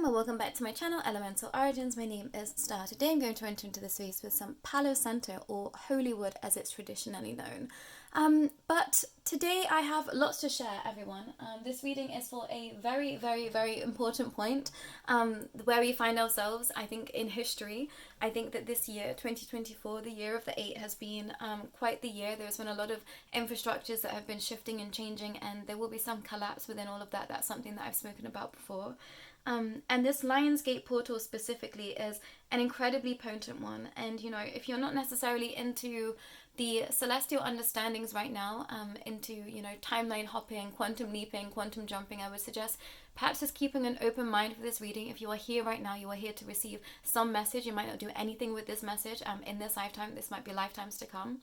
and welcome back to my channel, Elemental Origins. My name is Starr. Today I'm going to enter into the space with some Palo Santo, or holy wood as it's traditionally known. But today I have lots to share, everyone. This reading is for a very, very, very important point where we find ourselves, I think, in history. I think that this year, 2024, the year of the 8, has been quite the year. There's been a lot of infrastructures that have been shifting and changing, and there will be some collapse within all of that. That's something that I've spoken about before. And this Lionsgate portal specifically is an incredibly potent one. And, you know, if you're not necessarily into the celestial understandings right now, into, you know, timeline hopping, quantum leaping, quantum jumping, I would suggest perhaps just keeping an open mind for this reading. If you are here right now, you are here to receive some message. You might not do anything with this message in this lifetime. This might be lifetimes to come,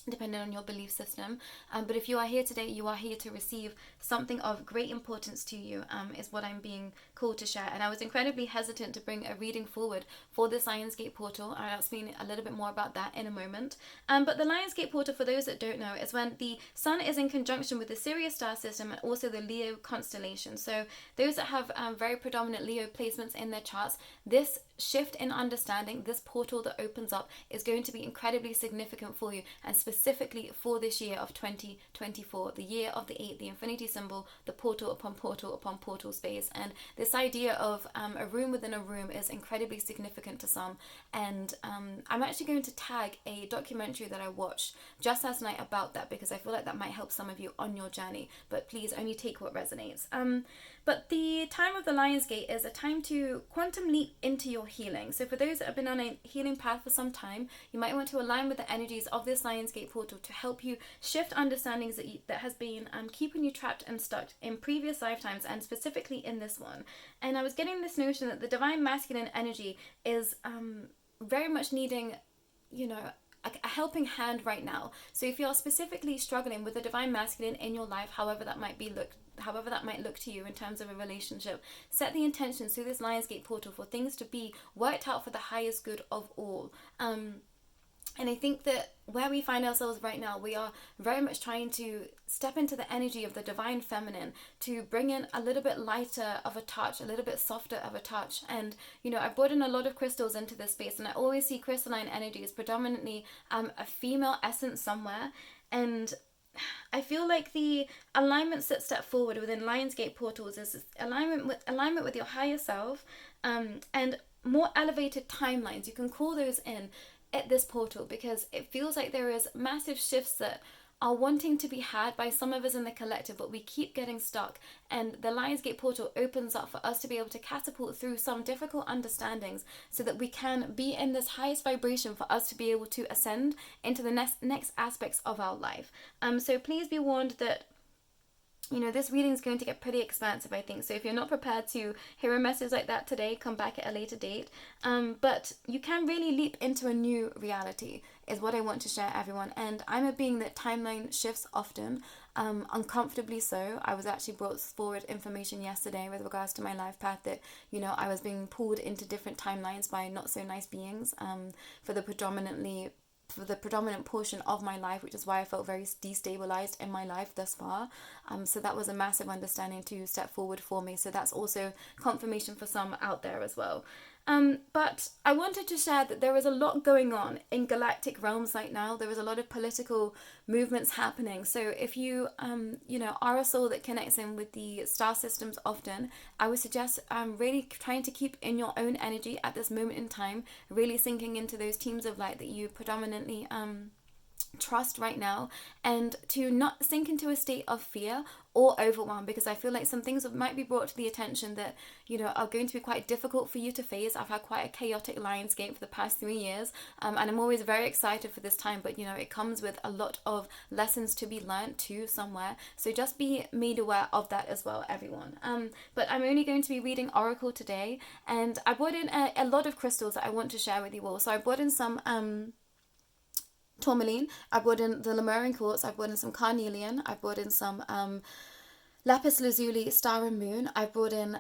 depending on your belief system, but if you are here today, you are here to receive something of great importance to you, is what I'm being called to share. And I was incredibly hesitant to bring a reading forward for this Lionsgate portal. I'll explain a little bit more about that in a moment. But the Lionsgate portal, for those that don't know, is when the sun is in conjunction with the Sirius star system and also the Leo constellation. So those that have very predominant Leo placements in their charts, this shift in understanding, this portal that opens up, is going to be incredibly significant for you, and specifically for this year of 2024, the year of the 8, the infinity symbol, the portal upon portal upon portal space. And this idea of a room within a room is incredibly significant to some. And I'm actually going to tag a documentary that I watched just last night about that, because I feel like that might help some of you on your journey, but please only take what resonates. But the time of the Lionsgate is a time to quantum leap into your healing. So for those that have been on a healing path for some time, you might want to align with the energies of this Lionsgate portal to help you shift understandings that has been keeping you trapped and stuck in previous lifetimes, and specifically in this one. And I was getting this notion that the divine masculine energy is very much needing, you know, a helping hand right now. So if you're specifically struggling with the divine masculine in your life, however that might look to you in terms of a relationship, set the intentions through this Lionsgate portal for things to be worked out for the highest good of all. And I think that where we find ourselves right now, we are very much trying to step into the energy of the divine feminine to bring in a little bit lighter of a touch, a little bit softer of a touch. And, you know, I've brought in a lot of crystals into this space, and I always see crystalline energy as predominantly a female essence somewhere. And I feel like the alignments that step forward within Lionsgate portals is alignment with your higher self, and more elevated timelines. You can call those in at this portal, because it feels like there is massive shifts that are wanting to be had by some of us in the collective, but we keep getting stuck. And the Lionsgate portal opens up for us to be able to catapult through some difficult understandings so that we can be in this highest vibration for us to be able to ascend into the next aspects of our life. So please be warned that, you know, this reading is going to get pretty expansive, I think. So if you're not prepared to hear a message like that today, come back at a later date. But you can really leap into a new reality, is what I want to share, everyone. And I'm a being that timeline shifts often, uncomfortably so. I was actually brought forward information yesterday with regards to my life path that, you know, I was being pulled into different timelines by not so nice beings for the predominant portion of my life, which is why I felt very destabilized in my life thus far. So that was a massive understanding to step forward for me. So that's also confirmation for some out there as well. But I wanted to share that there is a lot going on in galactic realms right now. There is a lot of political movements happening. So if you, you know, are a soul that connects in with the star systems often, I would suggest really trying to keep in your own energy at this moment in time, really sinking into those teams of light that you predominantly trust right now, and to not sink into a state of fear or overwhelm, because I feel like some things might be brought to the attention that, you know, are going to be quite difficult for you to face. I've had quite a chaotic Lionsgate for the past 3 years, and I'm always very excited for this time, but, you know, it comes with a lot of lessons to be learned too somewhere. So just be made aware of that as well, everyone. But I'm only going to be reading Oracle today, and I brought in a lot of crystals that I want to share with you all. So I brought in some tourmaline, I brought in the Lemurian quartz, I brought in some carnelian, I brought in some lapis lazuli, star and moon, I brought in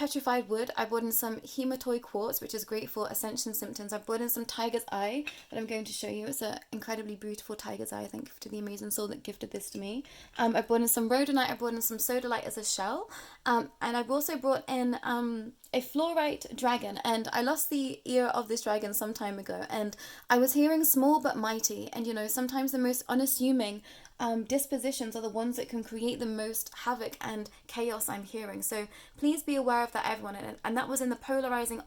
petrified wood. I brought in some hematite quartz, which is great for ascension symptoms. I brought in some tiger's eye that I'm going to show you. It's an incredibly beautiful tiger's eye. Thank you to the amazing soul that gifted this to me. I brought in some rhodonite. I brought in some sodalite as a shell. And I've also brought in a fluorite dragon. And I lost the ear of this dragon some time ago. And I was hearing small but mighty. And, you know, sometimes the most unassuming dispositions are the ones that can create the most havoc and chaos, I'm hearing. So please be aware of that, everyone. And that was in the polarizing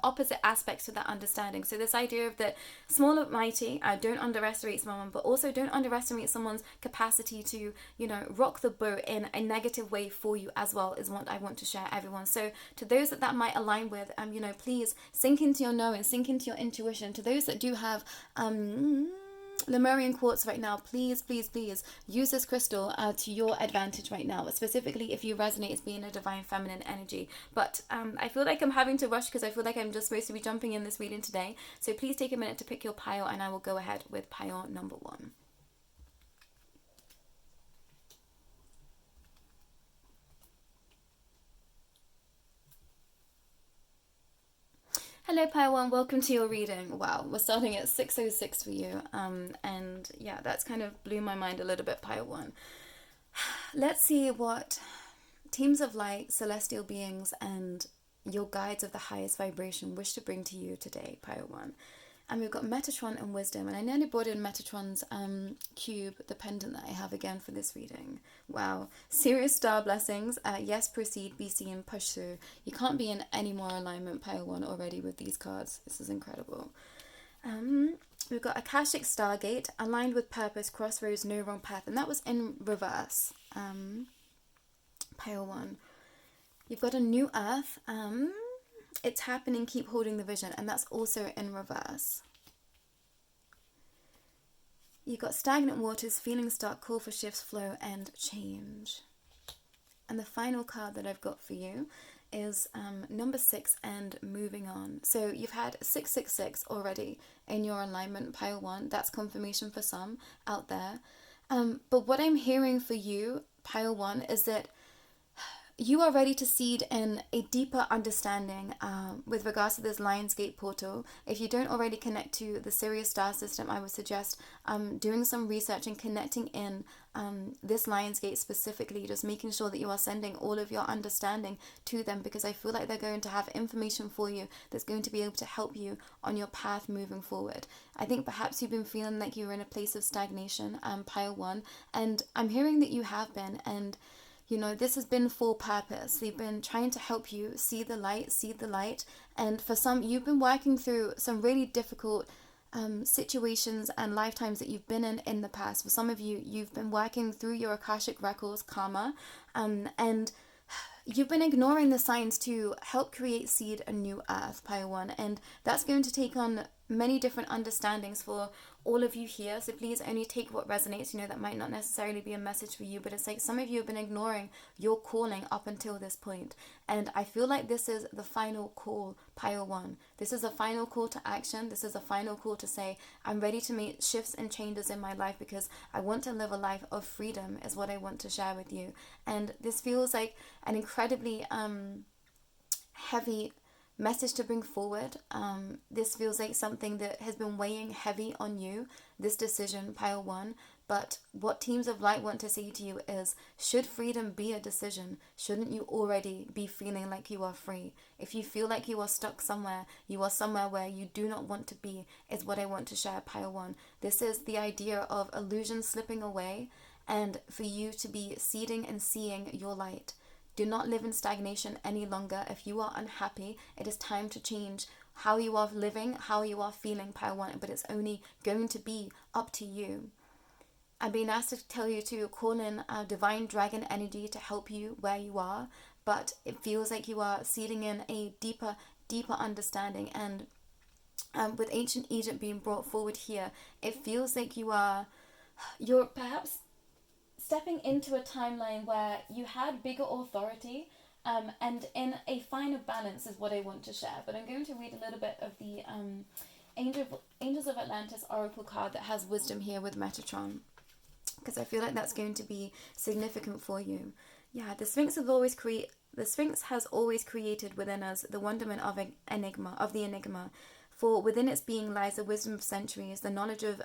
opposite aspects to that understanding. So this idea of that small but mighty, don't underestimate someone, but also don't underestimate someone's capacity to, you know, rock the boat in a negative way for you as well, is what I want to share, everyone. So to those that might align with, you know, please sink into your knowing, sink into your intuition. To those that do have Lemurian quartz right now, please use this crystal to your advantage right now, specifically if you resonate as being a divine feminine energy. But I feel like I'm having to rush because I feel like I'm just supposed to be jumping in this reading today. So please take a minute to pick your pile, and I will go ahead with pile number 1. Hello Pile 1, welcome to your reading. Wow, we're starting at 6:06 for you. And yeah, that's kind of blew my mind a little bit, Pile 1. Let's see what teams of light, celestial beings, and your guides of the highest vibration wish to bring to you today, Pile 1. And we've got Metatron and Wisdom. And I nearly brought in Metatron's cube, the pendant that I have again for this reading. Wow. Serious star blessings. Yes, proceed, be seen, push through. You can't be in any more alignment, Pile 1, already with these cards. This is incredible. We've got Akashic Stargate, aligned with purpose, crossroads, no wrong path. And that was in reverse. Pile 1. You've got a new earth. It's happening, keep holding the vision, and that's also in reverse. You got stagnant waters, feelings start, call for shifts, flow, and change. And the final card that I've got for you is number 6 and moving on. So you've had 666 already in your alignment, Pile 1. That's confirmation for some out there. But what I'm hearing for you, Pile 1, is that you are ready to seed in a deeper understanding with regards to this Lionsgate portal. If you don't already connect to the Sirius star system, I would suggest doing some research and connecting in this Lionsgate specifically, just making sure that you are sending all of your understanding to them, because I feel like they're going to have information for you that's going to be able to help you on your path moving forward. I think perhaps you've been feeling like you're in a place of stagnation, Pile 1, and I'm hearing that you have been, and you know, this has been for purpose. They've been trying to help you see the light. And for some, you've been working through some really difficult situations and lifetimes that you've been in the past. For some of you, you've been working through your Akashic records, karma, and you've been ignoring the signs to help create seed a new earth, Pile 1. And that's going to take on many different understandings for all of you here, so please only take what resonates. You know, that might not necessarily be a message for you, but it's like some of you have been ignoring your calling up until this point, and I feel like this is the final call, Pile 1. This is a final call to action. This is a final call to say, I'm ready to make shifts and changes in my life because I want to live a life of freedom, is what I want to share with you. And this feels like an incredibly heavy message to bring forward. This feels like something that has been weighing heavy on you, this decision, Pile 1. But what teams of light want to say to you is, should freedom be a decision, shouldn't you already be feeling like you are free? If you feel like you are stuck somewhere, you are somewhere where you do not want to be, is what I want to share, Pile 1. This is the idea of illusion slipping away, and for you to be seeding and seeing your light. Do not live in stagnation any longer. If you are unhappy, it is time to change how you are living, how you are feeling, Pile 1, but it's only going to be up to you. I'm being asked to tell you to call in divine dragon energy to help you where you are, but it feels like you are seeding in a deeper understanding. And with ancient Egypt being brought forward here, it feels like you're perhaps stepping into a timeline where you had bigger authority, and in a finer balance is what I want to share. But I'm going to read a little bit of the Angels of Atlantis Oracle card that has wisdom here with Metatron, because I feel like that's going to be significant for you. Yeah, the Sphinx has always created within us the wonderment of the enigma. For within its being lies the wisdom of centuries, the knowledge of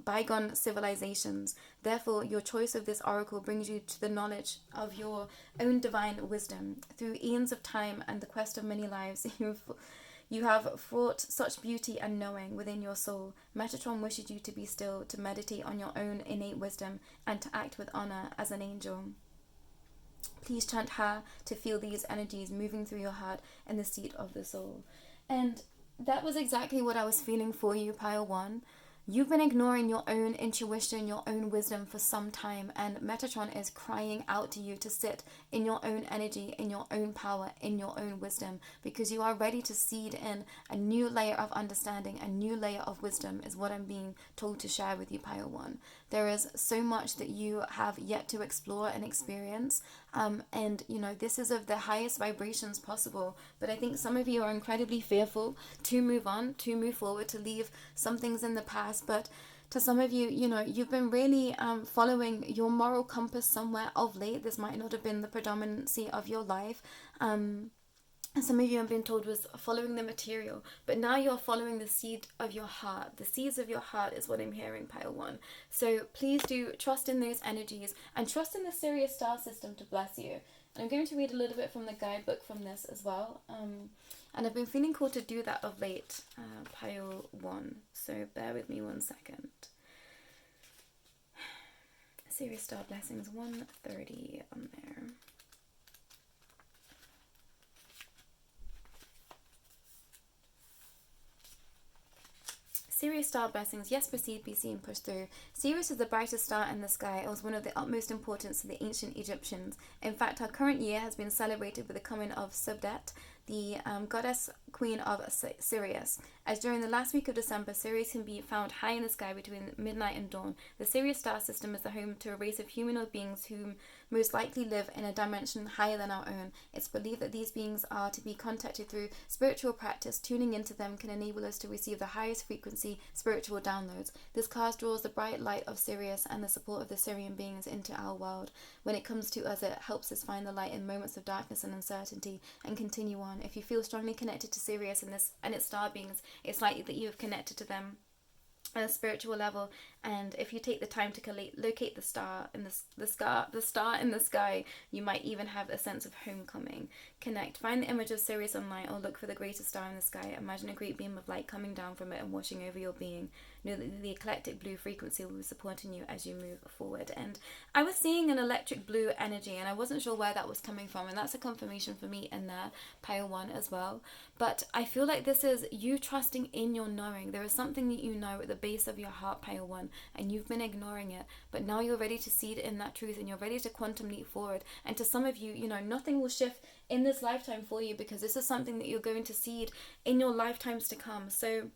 bygone civilizations. Therefore, your choice of this oracle brings you to the knowledge of your own divine wisdom. Through eons of time and the quest of many lives, you have fraught such beauty and knowing within your soul. Metatron wishes you to be still, to meditate on your own innate wisdom, and to act with honor as an angel. Please chant Ha to feel these energies moving through your heart and the seat of the soul. And that was exactly what I was feeling for you, Pile 1. You've been ignoring your own intuition, your own wisdom for some time, and Metatron is crying out to you to sit in your own energy, in your own power, in your own wisdom, because you are ready to seed in a new layer of understanding, a new layer of wisdom is what I'm being told to share with you, Pile 1. There is so much that you have yet to explore and experience, and this is of the highest vibrations possible, but I think some of you are incredibly fearful to move on, to move forward, to leave some things in the past. But to some of you, you've been really following your moral compass somewhere of late. This might not have been the predominancy of your life. And some of you have been told was following the material, but now you're following the seed of your heart. The seeds of your heart is what I'm hearing, Pile 1. So please do trust in those energies and trust in the Sirius star system to bless you. And I'm going to read a little bit from the guidebook from this as well. And I've been feeling called to do that of late, Pile 1. So bear with me 1 second. Sirius star blessings 130 on there. Sirius star blessings, yes, proceed, be seen, push through. Sirius is the brightest star in the sky. It was one of the utmost importance to the ancient Egyptians. In fact, our current year has been celebrated with the coming of Subdet, the goddess queen of Sirius. As during the last week of December, Sirius can be found high in the sky between midnight and dawn. The Sirius star system is the home to a race of humanoid beings who most likely live in a dimension higher than our own. It's believed that these beings are to be contacted through spiritual practice. Tuning into them can enable us to receive the highest frequency spiritual downloads. This cast draws the bright light of Sirius and the support of the Sirian beings into our world. When it comes to us, it helps us find the light in moments of darkness and uncertainty and continue on. If you feel strongly connected to Sirius and its star beings, it's likely that you have connected to them on a spiritual level, and if you take the time to locate the star in the star in the sky, you might even have a sense of homecoming. Connect. Find the image of Sirius online, or look for the greatest star in the sky. Imagine a great beam of light coming down from it and washing over your being. Know that the eclectic blue frequency will be supporting you as you move forward. And I was seeing an electric blue energy, and I wasn't sure where that was coming from, and that's a confirmation for me in there, Pile 1 as well. But I feel like this is you trusting in your knowing. There is something that you know at the base of your heart, Pile 1, and you've been ignoring it, but now you're ready to seed in that truth, and you're ready to quantum leap forward. And to some of you, nothing will shift in this lifetime for you, because this is something that you're going to seed in your lifetimes to come. So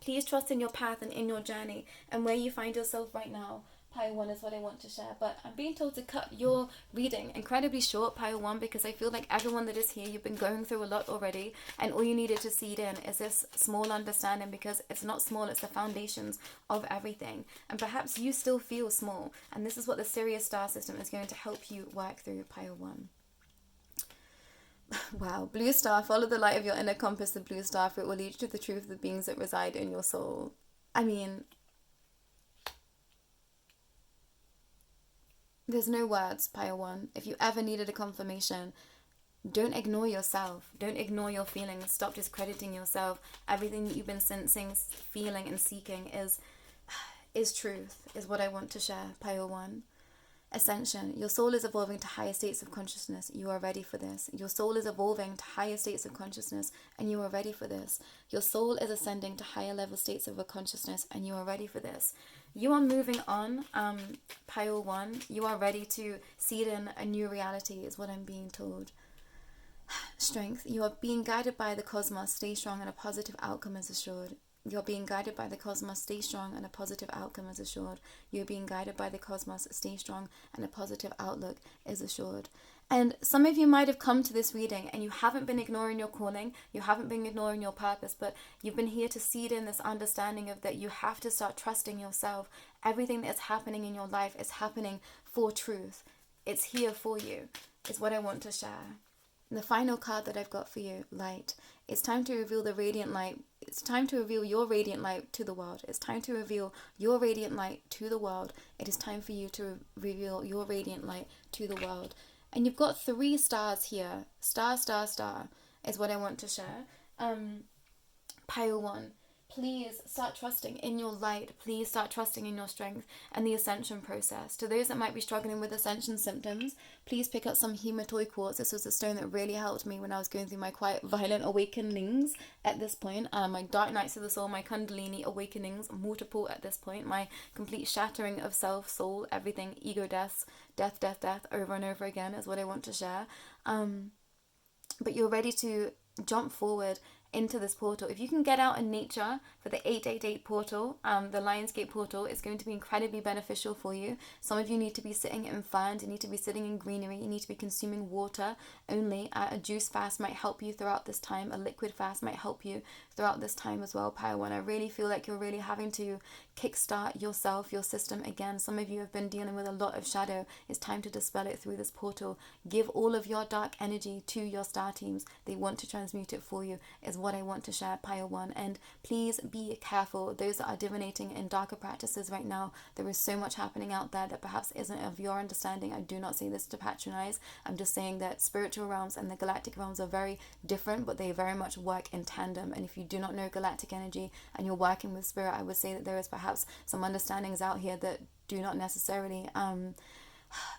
please trust in your path and in your journey, and where you find yourself right now. Pile 1 is what I want to share, but I'm being told to cut your reading incredibly short, Pile 1, because I feel like everyone that is here, you've been going through a lot already, and all you needed to seed in is this small understanding, because it's not small, it's the foundations of everything. And perhaps you still feel small, and this is what the Sirius star system is going to help you work through, Pile 1. Wow, blue star, follow the light of your inner compass, the blue star, for it will lead you to the truth of the beings that reside in your soul. I mean, there's no words, Pile 1. If you ever needed a confirmation, don't ignore yourself. Don't ignore your feelings. Stop discrediting yourself. Everything that you've been sensing, feeling, and seeking is truth, is what I want to share, Pile 1. Ascension. Your soul is evolving to higher states of consciousness. You are ready for this. Your soul is evolving to higher states of consciousness, and you are ready for this. Your soul is ascending to higher level states of consciousness, and you are ready for this. You are moving on, Pile 1. You are ready to seed in a new reality, is what I'm being told. Strength. You are being guided by the cosmos. Stay strong, and a positive outcome is assured. You're being guided by the cosmos. Stay strong, and a positive outcome is assured. You're being guided by the cosmos. Stay strong, and a positive outlook is assured. And some of you might have come to this reading and you haven't been ignoring your calling, you haven't been ignoring your purpose, but you've been here to seed in this understanding of that you have to start trusting yourself. Everything that is happening in your life is happening for truth. it's here for you, is what I want to share. And the final card that I've got for you, light. It's time to reveal the radiant light. It's time to reveal your radiant light to the world. It's time to reveal your radiant light to the world. It is time for you to reveal your radiant light to the world. And you've got 3 stars here. Star, star, star is what I want to share. Pile 1. Please start trusting in your light. Please start trusting in your strength and the ascension process. To those that might be struggling with ascension symptoms, please pick up some hematite quartz. This was a stone that really helped me when I was going through my quite violent awakenings at this point. My dark nights of the soul, my kundalini awakenings, multiple at this point. My complete shattering of self, soul, everything, ego deaths, death, death, death, over and over again is what I want to share. But you're ready to jump forward into this portal. If you can get out in nature for the 888 portal, the Lionsgate portal, is going to be incredibly beneficial for you. Some of you need to be sitting in ferns, you need to be sitting in greenery, you need to be consuming water only. A juice fast might help you throughout this time. A liquid fast might help you throughout this time as well, Pile 1. I really feel like you're really having to kickstart yourself, your system again. Some of you have been dealing with a lot of shadow. It's time to dispel it through this portal. Give all of your dark energy to your star teams. They want to transmute it for you, is what I want to share, Pile 1. And please be careful. Those that are divinating in darker practices right now, there is so much happening out there that perhaps isn't of your understanding. I do not say this to patronize. I'm just saying that spiritual realms and the galactic realms are very different, but they very much work in tandem. And if you do not know galactic energy and you're working with spirit, I would say that there is perhaps some understandings out here that do not necessarily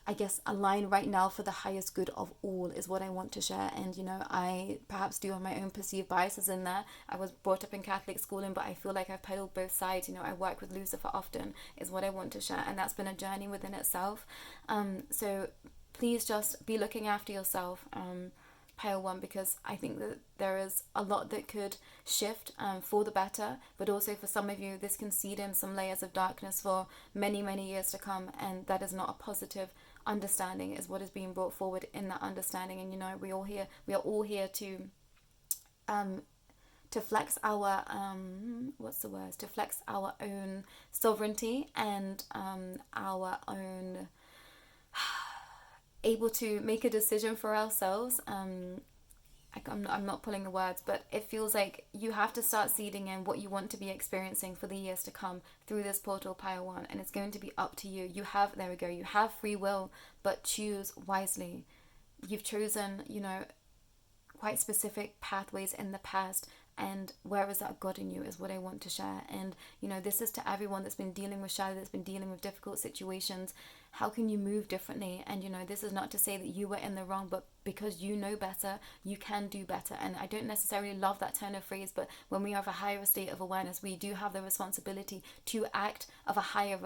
I guess align right now for the highest good of all, is what I want to share. And I perhaps do have my own perceived biases in there. I was brought up in Catholic schooling, but I feel like I've peddled both sides. I work with Lucifer often, is what I want to share, and that's been a journey within itself. So please just be looking after yourself, Pile 1, because I think that there is a lot that could shift for the better, but also for some of you this can seed in some layers of darkness for many, many years to come, and that is not a positive understanding, is what is being brought forward in that understanding. And we are all here to flex our to flex our own sovereignty and our own able to make a decision for ourselves. I'm not pulling the words, but it feels like you have to start seeding in what you want to be experiencing for the years to come through this portal, Pile 1, and it's going to be up to you. You have free will, but choose wisely. You've chosen, quite specific pathways in the past, and where is that God in you, is what I want to share. And this is to everyone that's been dealing with shadow, that's been dealing with difficult situations. How can you move differently? And this is not to say that you were in the wrong, but because you know better, you can do better. And I don't necessarily love that turn of phrase, but when we have a higher state of awareness, we do have the responsibility to act of a higher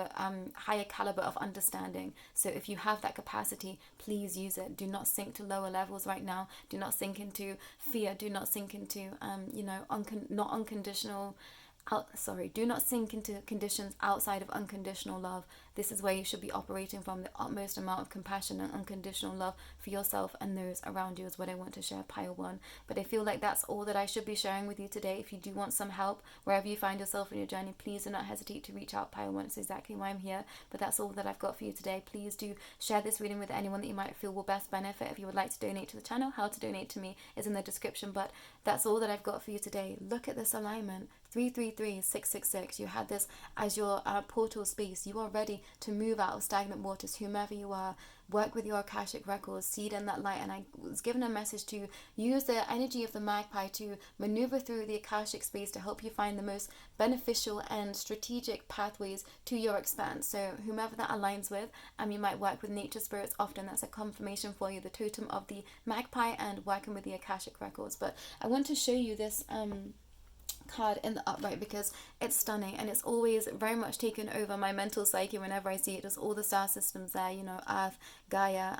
caliber of understanding. So if you have that capacity, please use it. Do not sink to lower levels right now. Do not sink into fear. Do not sink into do not sink into conditions outside of unconditional love. This is where you should be operating from, the utmost amount of compassion and unconditional love for yourself and those around you, is what I want to share, Pile 1. But I feel like that's all that I should be sharing with you today. If you do want some help wherever you find yourself in your journey, please do not hesitate to reach out, Pile 1. It's exactly why I'm here. But that's all that I've got for you today. Please do share this reading with anyone that you might feel will best benefit. If you would like to donate to the channel, how to donate to me is in the description. But that's all that I've got for you today. Look at this alignment. 333-666. You had this as your portal space. You are ready to move out of stagnant waters, whomever you are. Work with your Akashic records, seed in that light. And I was given a message to use the energy of the magpie to maneuver through the Akashic space to help you find the most beneficial and strategic pathways to your expanse. So whomever that aligns with, you might work with nature spirits often. That's a confirmation for you, the totem of the magpie and working with the Akashic records. But I want to show you this card in the upright because it's stunning, and it's always very much taken over my mental psyche whenever I see it. There's all the star systems there, Earth, Gaia,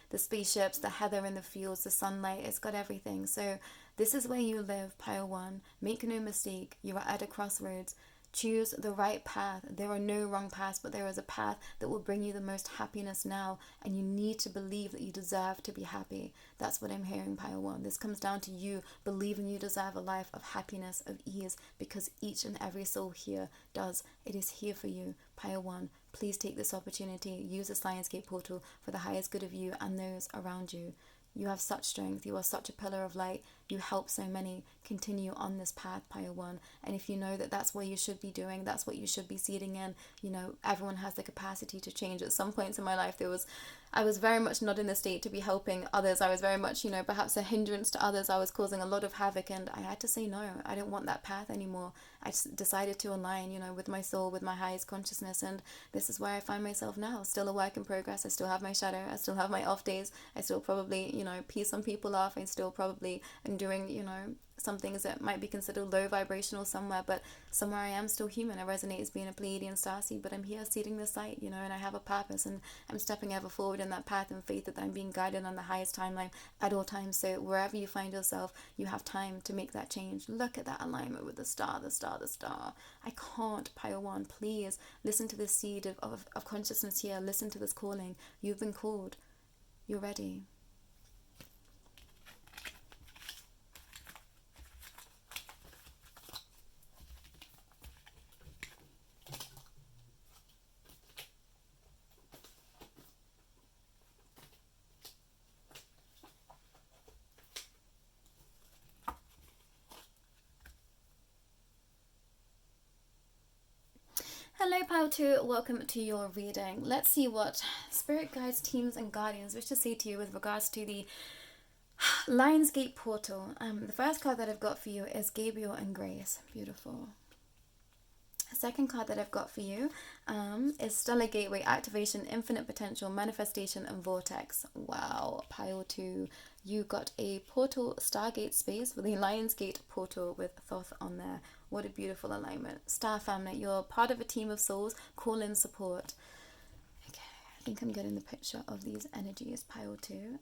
the spaceships, the heather in the fields, the sunlight. It's got everything. So this is where you live, Pile 1. Make no mistake, you are at a crossroads. Choose the right path. There are no wrong paths, but there is a path that will bring you the most happiness now, and you need to believe that you deserve to be happy. That's what I'm hearing, Pile 1. This comes down to you believing you deserve a life of happiness, of ease, because each and every soul here does. It is here for you, Pile 1. Please take this opportunity. Use this Lionsgate portal for the highest good of you and those around you. You have such strength. You are such a pillar of light. You help so many. Continue on this path, Pile 1. And if you know that that's what you should be doing, that's what you should be seeding in, you know, everyone has the capacity to change. At some points in my life, I was very much not in the state to be helping others. I was very much, you know, perhaps a hindrance to others. I was causing a lot of havoc, and I had to say no. I don't want that path anymore. I just decided to align, you know, with my soul, with my highest consciousness, and this is where I find myself now. Still a work in progress. I still have my shadow. I still have my off days. I still probably, you know, piss some people off. I still probably am doing, you know, some things that might be considered low vibrational somewhere, but somewhere I am still human. I resonate as being a Pleiadian starseed, but I'm here seeding this light, you know, and I have a purpose, and I'm stepping ever forward in that path in faith that I'm being guided on the highest timeline at all times. So wherever you find yourself, you have time to make that change. Look at that alignment with the star, the star, the star. I can't, Pile 1, please listen to this seed of consciousness here. Listen to this calling. You've been called. You're ready. Hello, Pile 2, welcome to your reading. Let's see what spirit guides, teams and guardians wish to say to you with regards to the Lionsgate portal. The first card that I've got for you is Gabriel and Grace. Beautiful. The second card that I've got for you is Stellar Gateway, Activation, Infinite Potential, Manifestation and Vortex. Wow, Pile 2. You got a portal Stargate space with a Lionsgate portal with Thoth on there. What a beautiful alignment. Star family, you're part of a team of souls. Call in support. Okay, I think I'm getting the picture of these energies. Pile 2.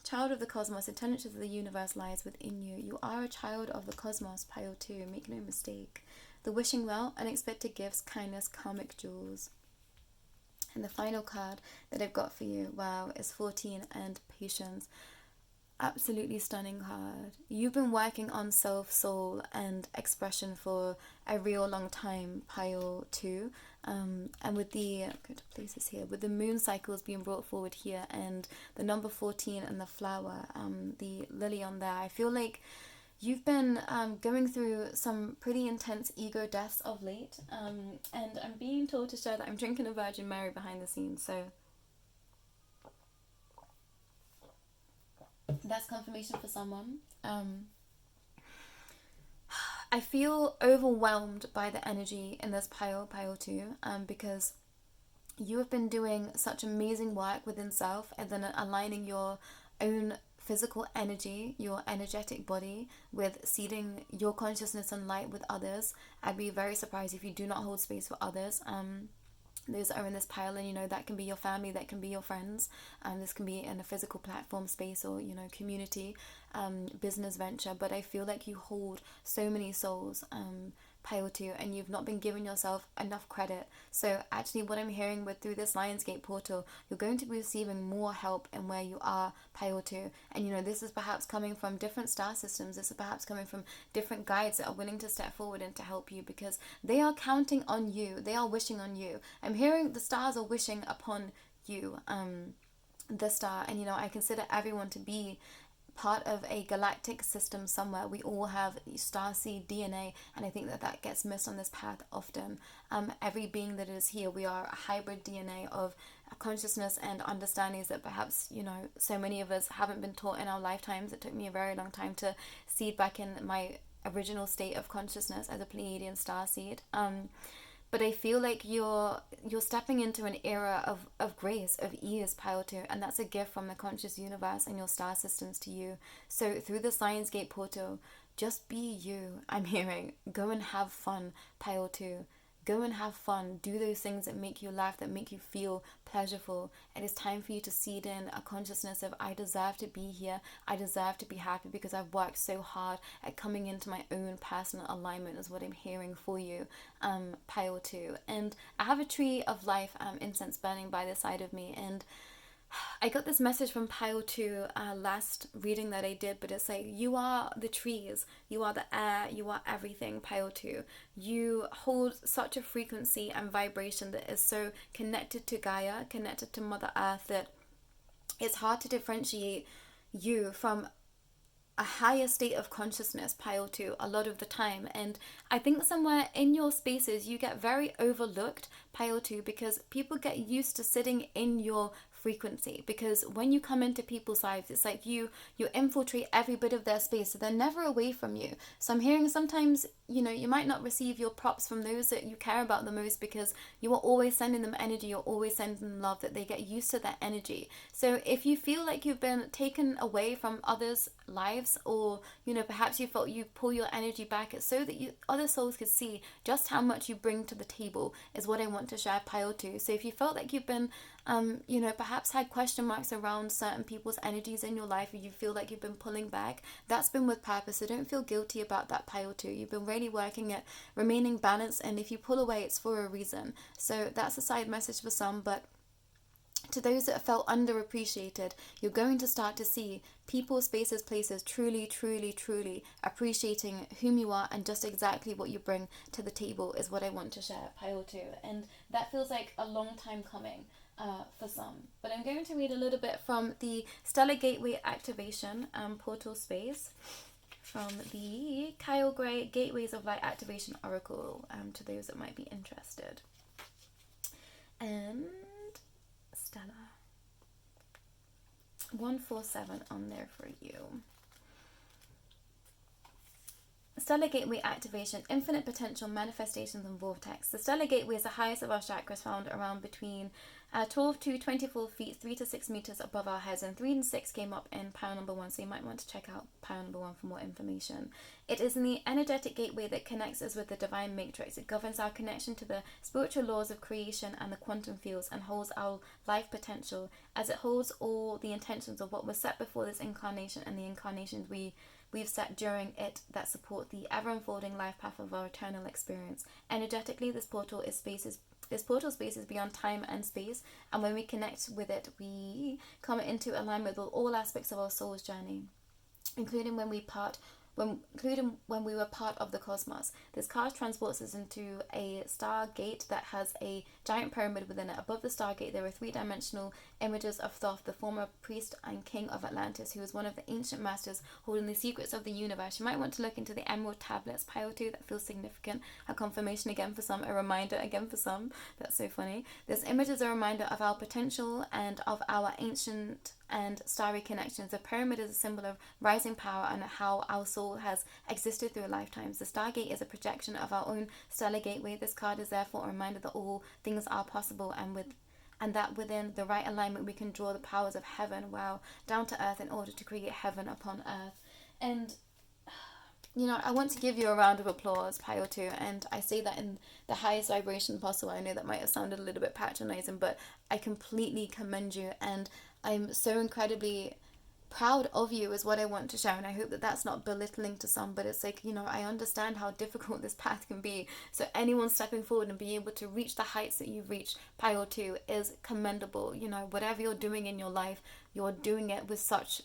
Child of the cosmos, intelligence of the universe lies within you. You are a child of the cosmos, Pile 2. Make no mistake. The wishing well, unexpected gifts, kindness, karmic jewels. And the final card that I've got for you, wow, is 14 and patience. Absolutely stunning card. You've been working on self, soul and expression for a real long time, Pile 2. And with the, I'm going to place this here, with the moon cycles being brought forward here and the number 14 and the flower, the lily on there, I feel like you've been going through some pretty intense ego deaths of late, and I'm being told to share that I'm drinking a Virgin Mary behind the scenes, so that's confirmation for someone. I feel overwhelmed by the energy in this Pile 2, because you have been doing such amazing work within self and then aligning your own physical energy, your energetic body, with seeding your consciousness and light with others. I'd be very surprised if you do not hold space for others. Those are in this pile, and you know that can be your family, that can be your friends, this can be in a physical platform space or, you know, community, business venture. But I feel like you hold so many souls, Pile 2, and you've not been giving yourself enough credit. So actually what I'm hearing with through this Lionsgate portal, you're going to be receiving more help in where you are, Pile 2. And you know, this is perhaps coming from different star systems. This is perhaps coming from different guides that are willing to step forward and to help you, because they are counting on you. They are wishing on you. I'm hearing the stars are wishing upon you, the star. And you know, I consider everyone to be part of a galactic system somewhere. We all have starseed DNA, and I think that gets missed on this path often. Every being that is here, we are a hybrid DNA of consciousness and understandings that perhaps, you know, so many of us haven't been taught in our lifetimes. It took me a very long time to seed back in my original state of consciousness as a Pleiadian starseed. But I feel like you're stepping into an era of grace, of ease, Pile 2, and that's a gift from the conscious universe and your star systems to you. So through the Lionsgate portal, just be you. I'm hearing, go and have fun, Pile 2. Go and have fun. Do those things that make you laugh, that make you feel pleasurable. It is time for you to seed in a consciousness of, I deserve to be here. I deserve to be happy because I've worked so hard at coming into my own personal alignment, is what I'm hearing for you, pile 2. And I have a tree of life incense burning by the side of me, and I got this message from pile 2 last reading that I did, but it's like, you are the trees, you are the air, you are everything, pile 2. You hold such a frequency and vibration that is so connected to Gaia, connected to Mother Earth, that it's hard to differentiate you from a higher state of consciousness, pile 2, a lot of the time. And I think somewhere in your spaces you get very overlooked, pile 2, because people get used to sitting in your frequency, because when you come into people's lives, it's like you infiltrate every bit of their space, so they're never away from you. So I'm hearing sometimes, you might not receive your props from those that you care about the most, because you are always sending them energy, you're always sending them love, that they get used to that energy. So if you feel like you've been taken away from others' lives, or perhaps you felt you pull your energy back, it's so that other souls could see just how much you bring to the table, is what I want to share, pile 2. So if you felt like you've been perhaps had question marks around certain people's energies in your life, or you feel like you've been pulling back, that's been with purpose. So don't feel guilty about that, pile 2. You've been really working at remaining balanced, and if you pull away, it's for a reason. So that's a side message for some, but to those that felt underappreciated, you're going to start to see people, spaces, places truly, truly, truly appreciating whom you are and just exactly what you bring to the table, is what I want to share, pile 2. And that feels like a long time coming for some. But I'm going to read a little bit from the Stellar Gateway Activation portal space from the Kyle Gray Gateways of Light Activation Oracle, to those that might be interested. And Stella 147 on there for you. Stellar Gateway Activation, Infinite Potential, Manifestations and Vortex. The Stellar Gateway is the highest of our chakras, found around between 12 to 24 feet, 3 to 6 meters above our heads, and 3 and 6 came up in pile number 1, so you might want to check out pile number 1 for more information. It is in the energetic gateway that connects us with the divine matrix. It governs our connection to the spiritual laws of creation and the quantum fields, and holds our life potential, as it holds all the intentions of what was set before this incarnation and the incarnations we've set during it that support the ever-unfolding life path of our eternal experience. Energetically, this portal space is beyond time and space, and when we connect with it, we come into alignment with all aspects of our soul's journey, including when we were part of the cosmos. This card transports us into a stargate that has a giant pyramid within it. Above the stargate, there are 3-dimensional images of Thoth, the former priest and king of Atlantis, who was one of the ancient masters holding the secrets of the universe. You might want to look into the Emerald Tablets, pile 2. That feels significant. A confirmation again for some, a reminder again for some. That's so funny. This image is a reminder of our potential and of our ancient and starry connections. The pyramid is a symbol of rising power and how our soul has existed through lifetimes. The Stargate is a projection of our own stellar gateway. This card is therefore a reminder that all things are possible, and that within the right alignment we can draw the powers of heaven, down to earth, in order to create heaven upon earth. And I want to give you a round of applause, pile 2, and I say that in the highest vibration possible. I know that might have sounded a little bit patronizing, but I completely commend you, and I'm so incredibly proud of you, is what I want to share. And I hope that that's not belittling to some, but it's like, I understand how difficult this path can be. So anyone stepping forward and being able to reach the heights that you've reached, pile 2, is commendable. Whatever you're doing in your life, you're doing it with such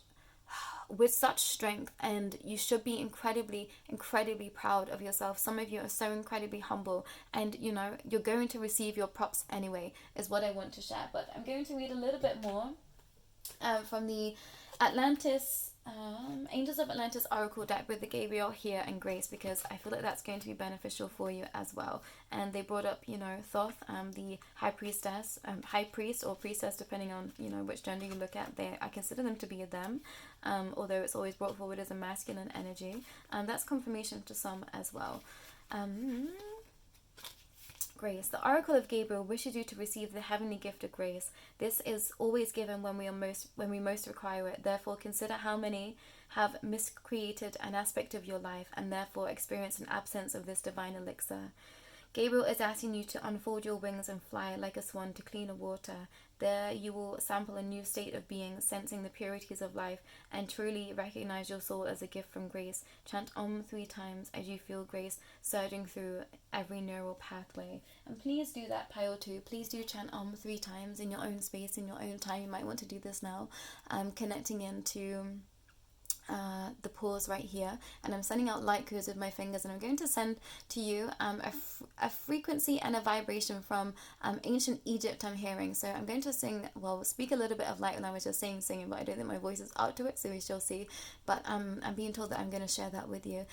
strength, and you should be incredibly, incredibly proud of yourself. Some of you are so incredibly humble, and you're going to receive your props anyway, is what I want to share. But I'm going to read a little bit more from the Angels of Atlantis Oracle deck with the Gabriel here and Grace, because I feel like that's going to be beneficial for you as well. And they brought up, Thoth, the high priest or priestess, depending on, which gender you look at. I consider them to be them, although it's always brought forward as a masculine energy. That's confirmation to some as well. Grace. The Oracle of Gabriel wishes you to receive the heavenly gift of grace. This is always given when we most require it. Therefore, consider how many have miscreated an aspect of your life and therefore experience an absence of this divine elixir. Gabriel is asking you to unfold your wings and fly like a swan to cleaner water. There you will sample a new state of being, sensing the purities of life, and truly recognize your soul as a gift from grace. Chant Om 3 times as you feel grace surging through every neural pathway. And please do that, Pile 2. Please do chant Om 3 times in your own space, in your own time. You might want to do this now. Connecting into the pause right here, and I'm sending out light codes with my fingers, and I'm going to send to you a frequency and a vibration from ancient Egypt I'm hearing. So I'm going to speak a little bit of light when I was just singing, but I don't think my voice is out to it, so we shall see. But I'm being told that I'm going to share that with you.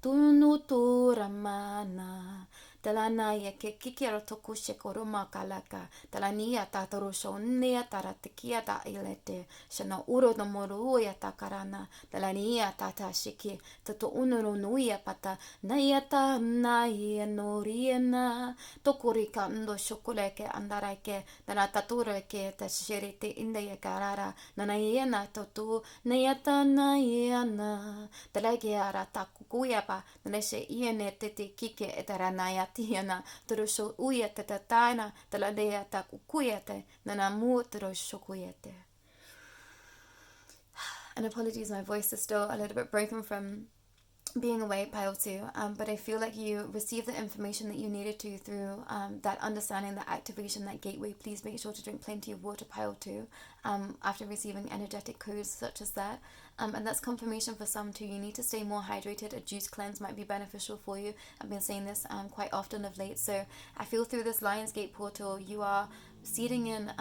Tunuturamana Talanaya ke kikiro tokushe koruma kalaka Talania tatarusho nea taratikia ta ilete Shana uro no moruya takarana Talania tata shiki Tato unuro nuya pata Nayata naya noriena Tokurika ndo shokuleke andarake Tana tatureke tashirite indaya karara Nanayena totu Nayata nayana Talagiara takukuyapa Naneshe iene tete kike etaranaya tiana Turusho uyete tatana Taladea takukuyete Nanamu turusho kuyete. And apologies, my voice is still a little bit broken from being away, Pile 2, but I feel like you received the information that you needed to through that understanding, that activation, that gateway. Please make sure to drink plenty of water, Pile 2, after receiving energetic codes such as that. And that's confirmation for some too. You need to stay more hydrated. A juice cleanse might be beneficial for you. I've been saying this quite often of late. So I feel through this Lionsgate portal, you are seeding in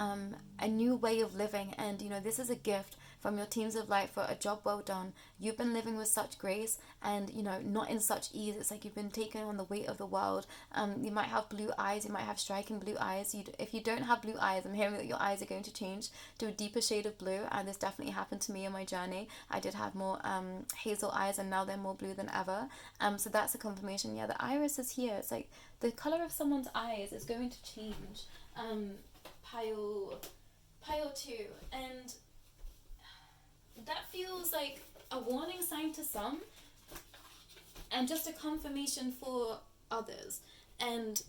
a new way of living. And, this is a gift from your teams of light for a job well done. You've been living with such grace and, not in such ease. It's like you've been taking on the weight of the world. You might have blue eyes. You might have striking blue eyes. If you don't have blue eyes, I'm hearing that your eyes are going to change to a deeper shade of blue. And this definitely happened to me on my journey. I did have more hazel eyes, and now they're more blue than ever. So that's a confirmation. Yeah, the iris is here. It's like the color of someone's eyes is going to change. Pile 2. And that feels like a warning sign to some and just a confirmation for others. And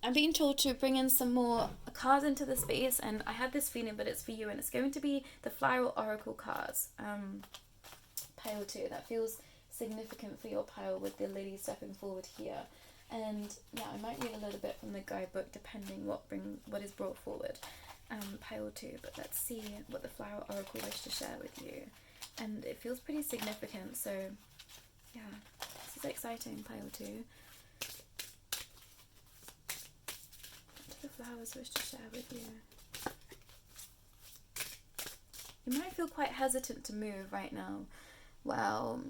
I'm being told to bring in some more cards into the space, and I had this feeling, but it's for you, and it's going to be the Floral Oracle cards. Pile 2, that feels significant for your pile with the lady stepping forward here. And yeah, I might read a little bit from the guidebook depending what is brought forward. Pile 2, but let's see what the Flower Oracle wish to share with you. And it feels pretty significant, so yeah, this is exciting, Pile 2. What do the flowers wish to share with you? You might feel quite hesitant to move right now. Wow,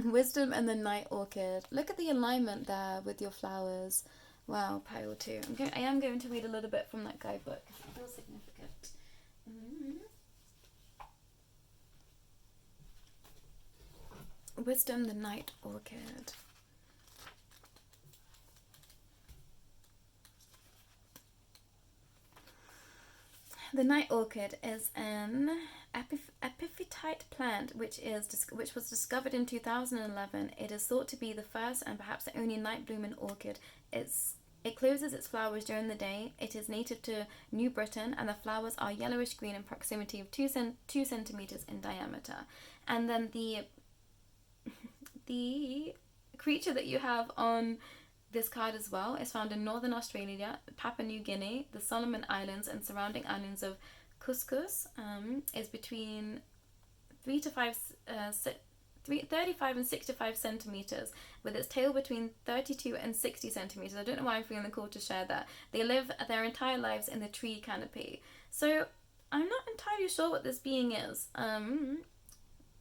Wisdom and the Night Orchid. Look at the alignment there with your flowers. Wow, Pile 2. I am going to read a little bit from that guidebook. It feels significant. Wisdom, the Night Orchid. The night orchid is an epiphytite plant which was discovered in 2011. It is thought to be the first and perhaps the only night blooming orchid. It closes its flowers during the day. It is native to New Britain, and the flowers are yellowish green in proximity of 2 centimeters in diameter. And then the creature that you have on this card as well is found in Northern Australia, Papua New Guinea, the Solomon Islands, and surrounding islands of Couscous. Is between 35 and 65 centimeters, with its tail between 32 and 60 centimeters. I don't know why I'm feeling the call to share that. They live their entire lives in the tree canopy. So I'm not entirely sure what this being is. I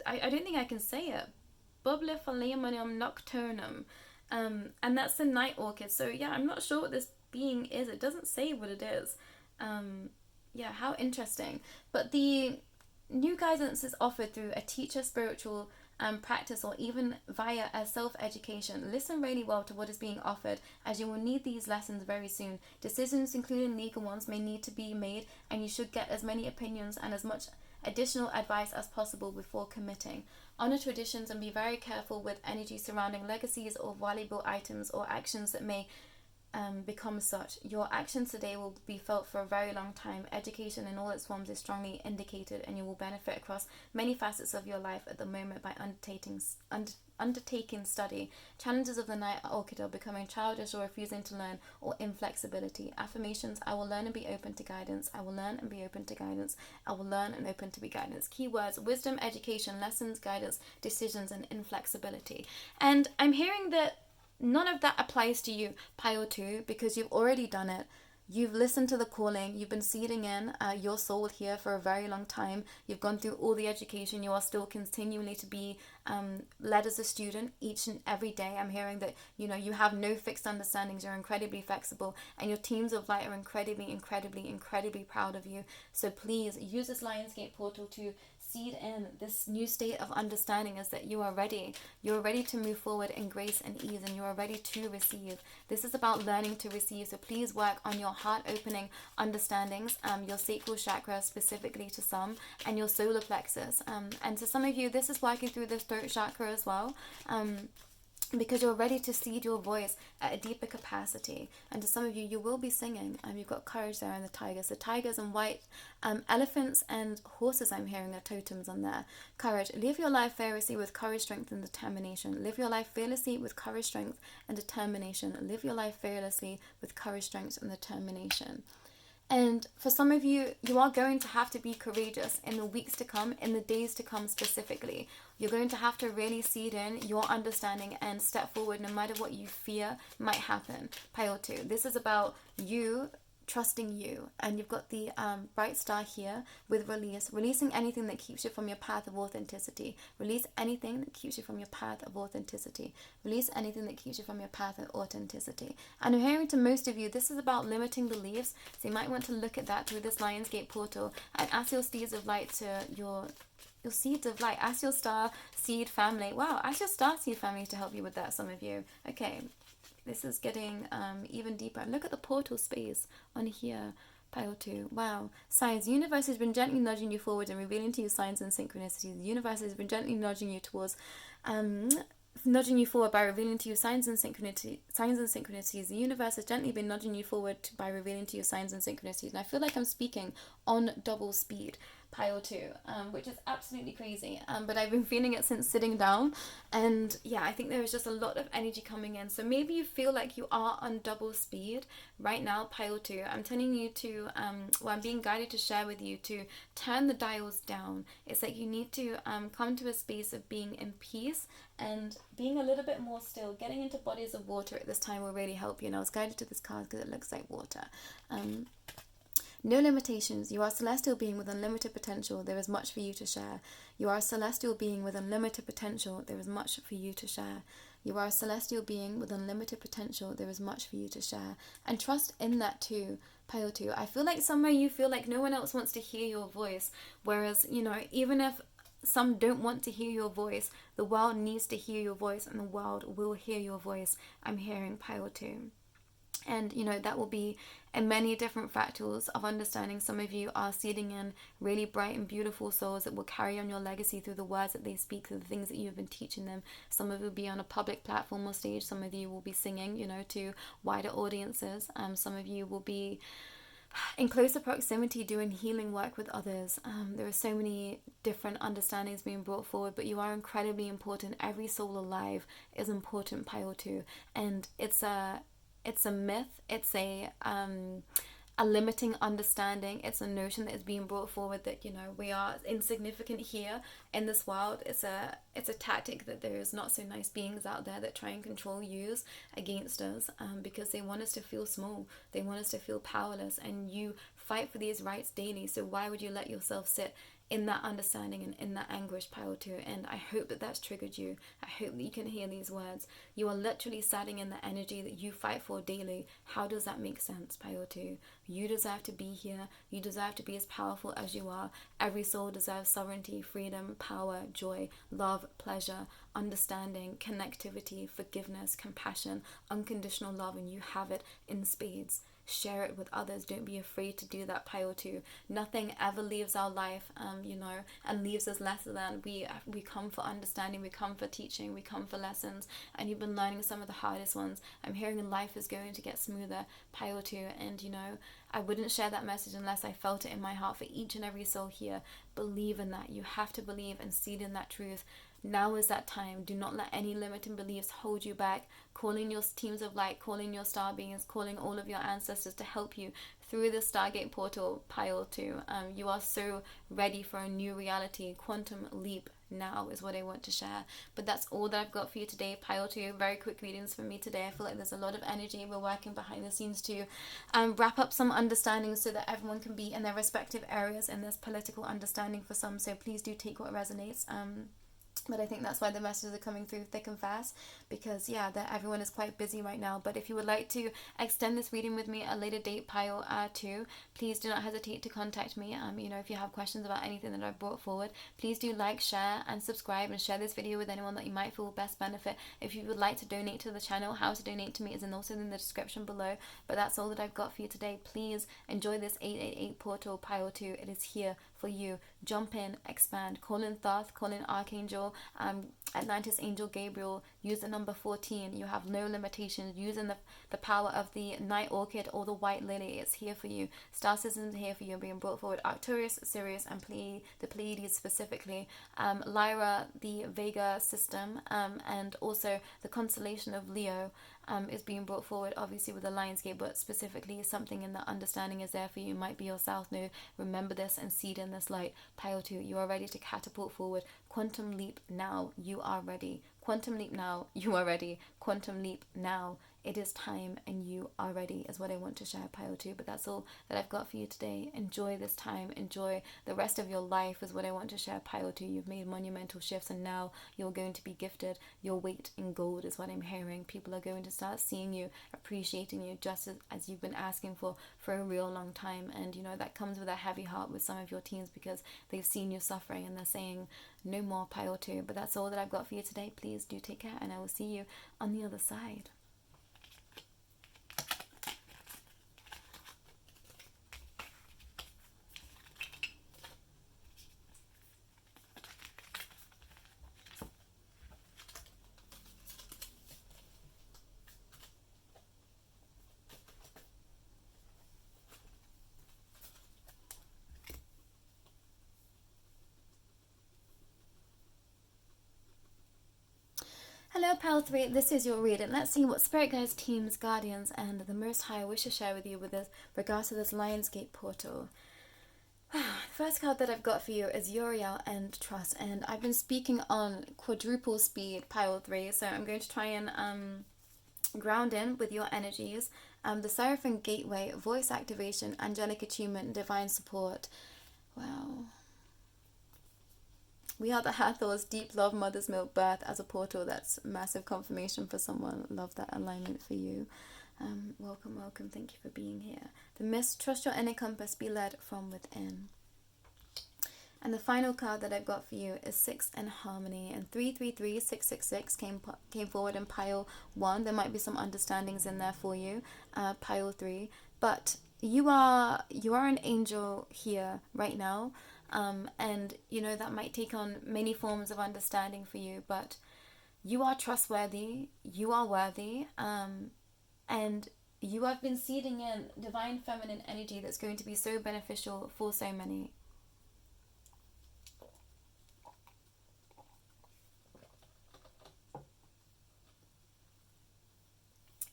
don't think I can say it. Bublifolium nocturnum. And that's the night orchid. So yeah, I'm not sure what this being is. It doesn't say what it is. Yeah, how interesting. But the new guidance is offered through a teacher, spiritual practice, or even via a self-education. Listen really well to what is being offered, as you will need these lessons very soon. Decisions, including legal ones, may need to be made, and you should get as many opinions and as much additional advice as possible before committing. Honor traditions and be very careful with energy surrounding legacies or valuable items or actions that may become such. Your actions today will be felt for a very long time. Education in all its forms is strongly indicated, and you will benefit across many facets of your life at the moment by undertaking study. Challenges of the night are orchid, becoming childish or refusing to learn, or inflexibility. Affirmations: I will learn and be open to guidance. I will learn and be open to guidance. I will learn and open to be guidance. Keywords: wisdom, education, lessons, guidance, decisions, and inflexibility. And I'm hearing that none of that applies to you, Pile 2, because you've already done it. You've listened to the calling. You've been seeding in your soul here for a very long time. You've gone through all the education. You are still continually to be led as a student each and every day. I'm hearing that, you have no fixed understandings. You're incredibly flexible, and your teams of light are incredibly proud of you. So please use this Lionsgate portal to seed in this new state of understanding, is that you are ready. You're ready to move forward in grace and ease, and you are ready to receive. This is about learning to receive. So please work on your heart opening understandings, your sacral chakra specifically to some, and your solar plexus. And to some of you, this is working through the throat chakra as well. Because you're ready to seed your voice at a deeper capacity. And to some of you, you will be singing. You've got courage there, and the tigers. The tigers and white elephants and horses, I'm hearing, are totems on there. Courage. Live your life fearlessly with courage, strength, and determination. Live your life fearlessly with courage, strength, and determination. Live your life fearlessly with courage, strength, and determination. And for some of you, you are going to have to be courageous in the weeks to come, in the days to come specifically. You're going to have to really seed in your understanding and step forward no matter what you fear might happen. Pile 2. This is about you trusting you. And you've got the bright star here with releasing anything that keeps you from your path of authenticity. Release anything that keeps you from your path of authenticity. Release anything that keeps you from your path of authenticity. And I'm hearing to most of you, this is about limiting beliefs. So you might want to look at that through this Lionsgate portal and ask your seeds of light to your seeds of light. Ask your star seed family. Wow, ask your star seed family to help you with that, some of you. Okay. This is getting even deeper. Look at the portal space on here. Pile 2. Wow. Signs. The universe has been gently nudging you forward and revealing to you signs and synchronicities. The universe has been gently nudging you towards nudging you forward by revealing to you signs and synchronicities. The universe has gently been nudging you forward by revealing to you signs and synchronicities. And I feel like I'm speaking on double speed. Pile 2, which is absolutely crazy, but I've been feeling it since sitting down, and yeah, I think there is just a lot of energy coming in. So maybe you feel like you are on double speed right now, Pile 2. I'm telling you to I'm being guided to share with you to turn the dials down. It's like you need to come to a space of being in peace and being a little bit more still. Getting into bodies of water at this time will really help you. And I was guided to this card because it looks like water. No limitations. You are a celestial being with unlimited potential. There is much for you to share. You are a celestial being with unlimited potential. There is much for you to share. You are a celestial being with unlimited potential. There is much for you to share. And trust in that too, Pile 2. I feel like somewhere you feel like no one else wants to hear your voice. Whereas, even if some don't want to hear your voice, the world needs to hear your voice, and the world will hear your voice. I'm hearing Pile 2. And that will be in many different fractals of understanding. Some of you are seeding in really bright and beautiful souls that will carry on your legacy through the words that they speak, through the things that you've been teaching them. Some of you will be on a public platform or stage. Some of you will be singing, to wider audiences. Some of you will be in closer proximity doing healing work with others. There are so many different understandings being brought forward, but you are incredibly important. Every soul alive is important, Pile 2. And it's a myth. It's a limiting understanding. It's a notion that is being brought forward that we are insignificant here in this world. It's a tactic that there is not so nice beings out there that try and control use against us, because they want us to feel small. They want us to feel powerless, and you fight for these rights daily. So why would you let yourself sit in that understanding and in that anguish, pile 2. And I hope that that's triggered you. I hope that you can hear these words. You are literally standing in the energy that you fight for daily. How does that make sense, pile 2? You deserve to be here. You deserve to be as powerful as you are. Every soul deserves sovereignty, freedom, power, joy, love, pleasure, understanding, connectivity, forgiveness, compassion, unconditional love, and you have it in spades. Share it with others. Don't be afraid to do that, pile 2. Nothing ever leaves our life, and leaves us lesser than. We come for understanding, we come for teaching, we come for lessons, and you've been learning some of the hardest ones. I'm hearing life is going to get smoother, pile 2, and I wouldn't share that message unless I felt it in my heart for each and every soul here. Believe in that. You have to believe and seed in that truth. Now is that time. Do not let any limiting beliefs hold you back. Calling your teams of light, calling your star beings, calling all of your ancestors to help you through the Stargate portal, pile 2. You are so ready for a new reality. Quantum leap now is what I want to share. But that's all that I've got for you today, pile 2. Very quick readings from me today. I feel like there's a lot of energy. We're working behind the scenes to wrap up some understanding so that everyone can be in their respective areas in this political understanding for some. So please do take what resonates. But I think that's why the messages are coming through thick and fast, because that everyone is quite busy right now. But if you would like to extend this reading with me at a later date, pile 2, please do not hesitate to contact me. If you have questions about anything that I've brought forward, please do like, share and subscribe, and share this video with anyone that you might feel will best benefit. If you would like to donate to the channel, how to donate to me is also in the description below. But that's all that I've got for you today. Please enjoy this 888 portal, pile 2. It is here for you. Jump in, expand, call in Thoth, call in Archangel, Atlantis Angel Gabriel. Use the number 14. You have no limitations. Using the power of the night orchid or the white lily, it's here for you. Star systems are here for you, being brought forward. Arcturus, Sirius, and the Pleiades specifically. Lyra, the Vega system, and also the constellation of Leo is being brought forward, obviously with the Lionsgate, but specifically something in the understanding is there for you. Might be your South Node. Remember this and seed in this light. Pile 2, you are ready to catapult forward. Quantum leap now. You are ready. Quantum leap now. You are ready. Quantum leap now. It is time and you are ready is what I want to share, pile 2. But that's all that I've got for you today. Enjoy this time. Enjoy the rest of your life is what I want to share, pile 2. You've made monumental shifts and now you're going to be gifted your weight in gold is what I'm hearing. People are going to start seeing you, appreciating you just as you've been asking for a real long time. And that comes with a heavy heart with some of your teams because they've seen you suffering and they're saying no more, pile 2. But that's all that I've got for you today. Please do take care and I will see you on the other side. Hello, pile 3. This is your reading. Let's see what spirit guides, teams, guardians, and the Most High wish to share with you with regards to this Lionsgate portal. The first card that I've got for you is Uriel and Trust, and I've been speaking on quadruple speed, pile 3, so I'm going to try and ground in with your energies. The Seraphim Gateway, voice activation, angelic attunement, divine support. Wow. We are the Hathors, deep love, mother's milk, birth as a portal. That's massive confirmation for someone. Love that alignment for you. Welcome. Thank you for being here. The Mist, trust your inner compass, be led from within. And the final card that I've got for you is 6 and Harmony. And 333666 came forward in pile 1. There might be some understandings in there for you, pile 3. But you are an angel here right now. And that might take on many forms of understanding for you, but you are trustworthy, you are worthy, and you have been seeding in divine feminine energy that's going to be so beneficial for so many.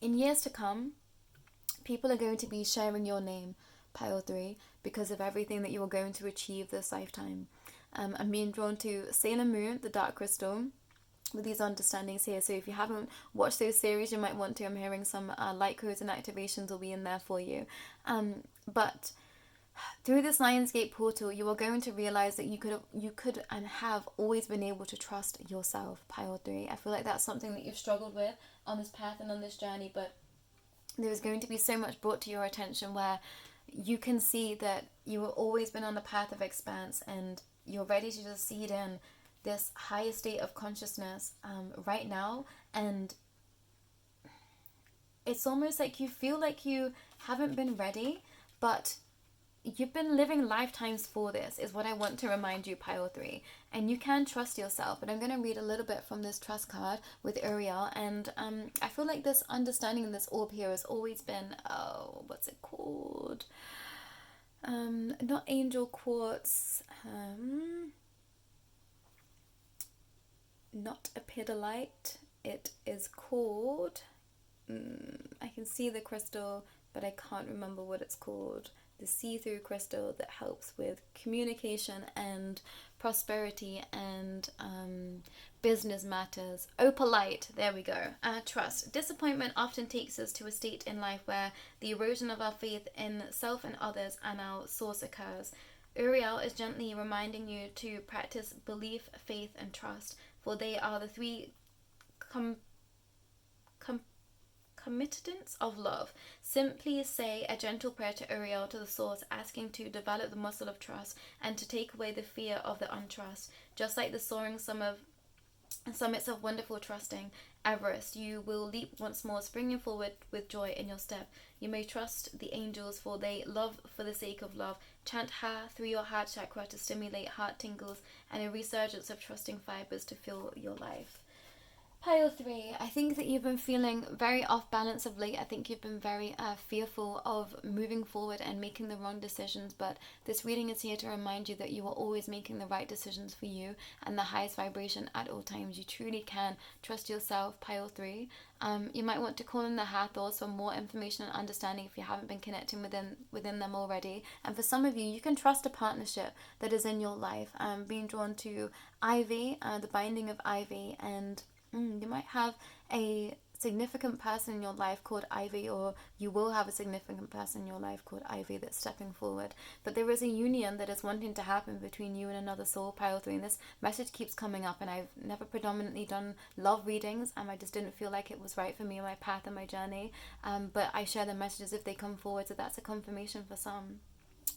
In years to come, people are going to be sharing your name, pile 3, because of everything that you are going to achieve this lifetime. I'm being drawn to Sailor Moon, the Dark Crystal, with these understandings here. So if you haven't watched those series, you might want to. I'm hearing some light codes and activations will be in there for you. But through this Lionsgate portal, you are going to realize that you could and have always been able to trust yourself, pile 3. I feel like that's something that you've struggled with on this path and on this journey, but there is going to be so much brought to your attention where you can see that you have always been on the path of expanse, and you're ready to just seed in this higher state of consciousness right now. And it's almost like you feel like you haven't been ready, but you've been living lifetimes for this, is what I want to remind you, pile 3. And you can trust yourself. But I'm going to read a little bit from this trust card with Uriel. And I feel like this understanding in this orb here has always been, what's it called? Not angel quartz. Not a pedalite. It is called... I can see the crystal, but I can't remember what it's called. The see-through crystal that helps with communication and prosperity and business matters. Opalite, there we go. Trust. Disappointment often takes us to a state in life where the erosion of our faith in self and others and our source occurs. Uriel is gently reminding you to practice belief, faith, and trust, for they are the three committance of love. Simply say a gentle prayer to Uriel, to the source, asking to develop the muscle of trust and to take away the fear of the untrust. Just like the soaring summits of wonderful trusting Everest, you will leap once more, springing forward with joy in your step. You may trust the angels, for they love for the sake of love. Chant Ha through your heart chakra to stimulate heart tingles and a resurgence of trusting fibers to fill your life. Pile 3, I think that you've been feeling very off balance of late. I think you've been very fearful of moving forward and making the wrong decisions, but this reading is here to remind you that you are always making the right decisions for you and the highest vibration at all times. You truly can trust yourself, pile 3. You might want to call in the Hathors for more information and understanding if you haven't been connecting within them already. And for some of you, you can trust a partnership that is in your life. Being drawn to Ivy, the binding of Ivy, and you might have a significant person in your life called Ivy, or you will have a significant person in your life called Ivy that's stepping forward. But there is a union that is wanting to happen between you and another soul, pile 3. And this message keeps coming up, and I've never predominantly done love readings. I just didn't feel like it was right for me, my path and my journey. But I share the messages if they come forward, so that's a confirmation for some.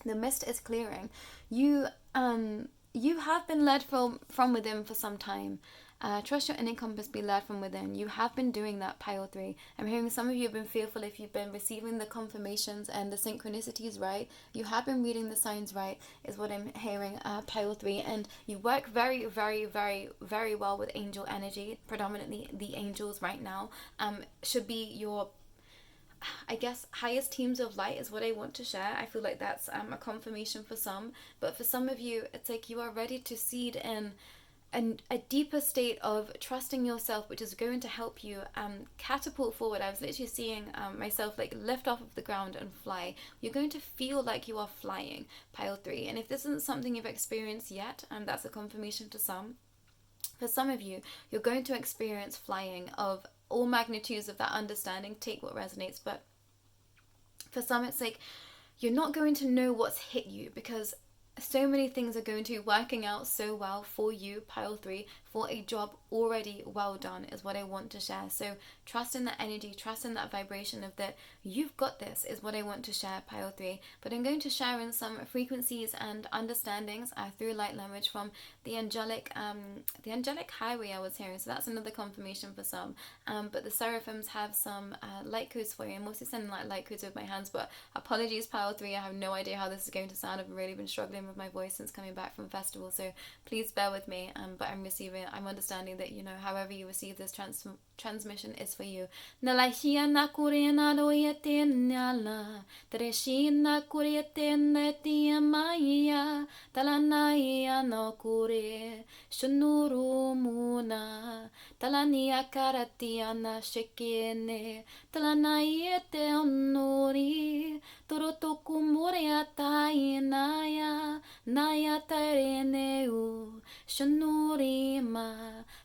The mist is clearing. You have been led from within for some time. Trust your inner compass, be led from within. You have been doing that, pile 3. I'm hearing some of you have been fearful if you've been receiving the confirmations and the synchronicities right. You have been reading the signs right, is what I'm hearing, pile 3. And you work very, very, very, very well with angel energy. Predominantly the angels right now should be your, I guess, highest teams of light is what I want to share. I feel like that's a confirmation for some. But for some of you, it's like you are ready to seed in a deeper state of trusting yourself, which is going to help you catapult forward. I was literally seeing myself like lift off of the ground and fly. You're going to feel like you are flying, pile 3. And if this isn't something you've experienced yet, that's a confirmation to some. For some of you, you're going to experience flying of all magnitudes of that understanding. Take what resonates. But for some, it's like you're not going to know what's hit you, because so many things are going to be working out so well for you, pile 3, for a job already well done, is what I want to share. So trust in that energy, trust in that vibration of that you've got this, is what I want to share, pile 3. But I'm going to share in some frequencies and understandings through light language from the angelic highway I was hearing. So that's another confirmation for some. But the seraphims have some light codes for you. I'm mostly sending light codes with my hands, but apologies, pile 3. I have no idea how this is going to sound. I've really been struggling with my voice since coming back from festival, so please bear with me. But I'm understanding that, however you receive this transmission is for you. Nalahia kurena royete nala, treshina kuriete netia maya, talanaya no kure, shunuru muna, talania karatiana shekene, talanayete onuri, turotoku moria tainaya, naya tareneu, shunuri ma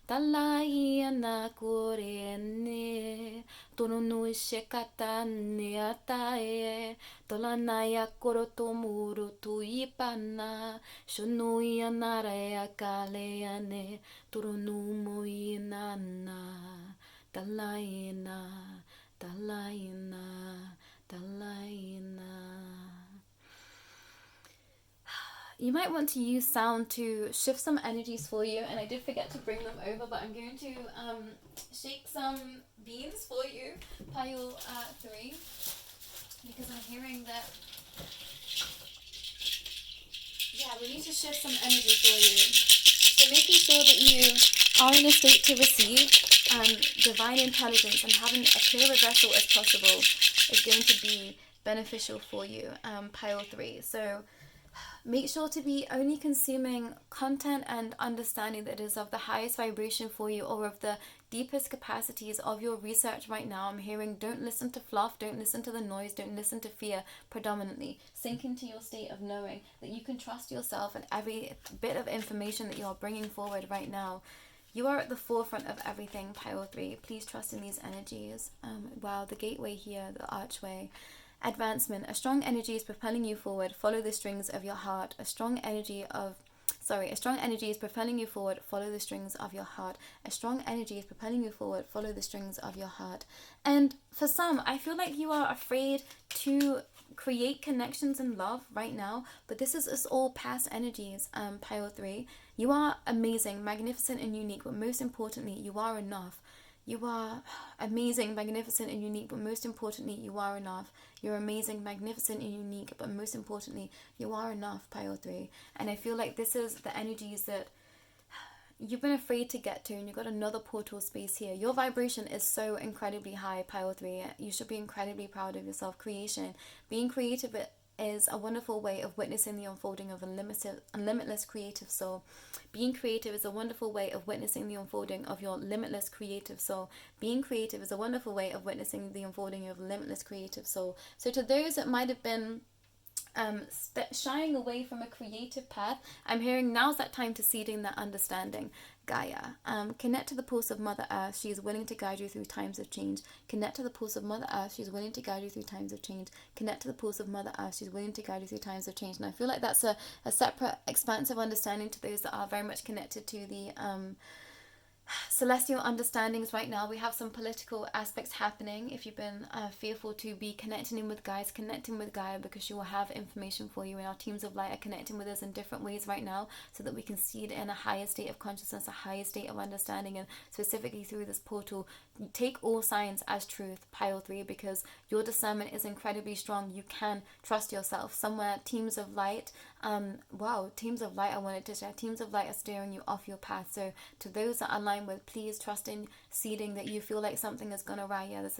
talai ana korene tono nui shekata ne atae tolanaya koroto muru tu ipana shonui anare akaleane turonu moinana talaina talaina talaina. You might want to use sound to shift some energies for you, and I did forget to bring them over, but I'm going to shake some beans for you, pile 3, because I'm hearing that, we need to shift some energy for you. So making sure that you are in a state to receive divine intelligence and having a clear vessel as possible is going to be beneficial for you, pile 3. So make sure to be only consuming content and understanding that is of the highest vibration for you, or of the deepest capacities of your research right now. I'm hearing don't listen to fluff, don't listen to the noise, don't listen to fear predominantly. Sink into your state of knowing that you can trust yourself and every bit of information that you are bringing forward right now. You are at the forefront of everything, pile 3. Please trust in these energies. Wow, the gateway here, the archway. Advancement. A strong energy is propelling you forward. Follow the strings of your heart. A strong energy is propelling you forward. Follow the strings of your heart. A strong energy is propelling you forward. Follow the strings of your heart. And for some, I feel like you are afraid to create connections and love right now, but this is all past energies, pile 3. You are amazing, magnificent, and unique, but most importantly, you are enough. You are amazing, magnificent, and unique, but most importantly, you are enough. You're amazing, magnificent, and unique, but most importantly, you are enough, pile 3. And I feel like this is the energies that you've been afraid to get to, and you've got another portal space here. Your vibration is so incredibly high, pile 3. You should be incredibly proud of yourself. Creation. Being creative is a wonderful way of witnessing the unfolding of a limitless creative soul. Being creative is a wonderful way of witnessing the unfolding of your limitless creative soul. Being creative is a wonderful way of witnessing the unfolding of a limitless creative soul. So to those that might have been shying away from a creative path, I'm hearing now's that time to seed in that understanding. Gaia. Connect to the pulse of Mother Earth. She is willing to guide you through times of change. Connect to the pulse of Mother Earth. She's willing to guide you through times of change. Connect to the pulse of Mother Earth. She's willing to guide you through times of change. And I feel like that's a separate, expansive understanding to those that are very much connected to the celestial understandings right now. We have some political aspects happening. If you've been fearful to be connecting with guys, connecting with Gaia, because she will have information for you. And our teams of light are connecting with us in different ways right now, so that we can seed in a higher state of consciousness, a higher state of understanding. And specifically through this portal, take all signs as truth, pile 3, because your discernment is incredibly strong. You can trust yourself. Somewhere teams of light, teams of light, I wanted to share, teams of light are steering you off your path. So to those that align with, please trust in seeding that you feel like something is going to rise. Yeah, there's